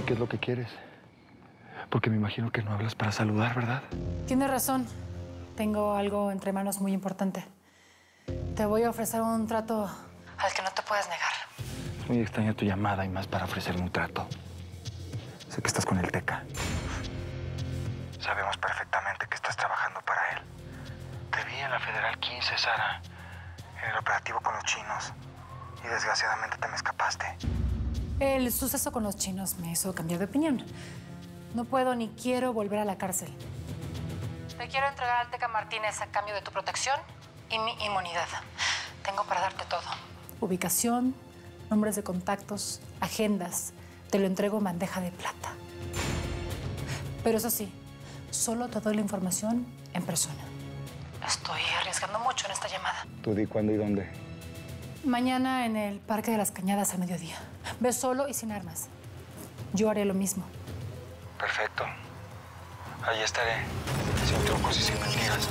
qué es lo que quieres? Porque me imagino que no hablas para saludar, ¿verdad? Tienes razón. Tengo algo entre manos muy importante. Te voy a ofrecer un trato al que no te puedes negar. Es muy extraña tu llamada y más para ofrecerme un trato. Sé que estás con el Teca. Sabemos perfectamente que estás trabajando para él. Te vi en la Federal 15, Sara, en el operativo con los chinos. Y desgraciadamente te me escapaste. El suceso con los chinos me hizo cambiar de opinión. No puedo ni quiero volver a la cárcel. Te quiero entregar al Teca Martínez a cambio de tu protección y mi inmunidad. Tengo para darte todo. Ubicación, nombres de contactos, agendas. Te lo entrego en bandeja de plata. Pero eso sí, solo te doy la información en persona. Estoy arriesgando mucho en esta llamada. Tú di cuándo y dónde. Mañana en el Parque de las Cañadas al mediodía. Ve solo y sin armas. Yo haré lo mismo. Perfecto. Ahí estaré, sin trucos y sin mentiras.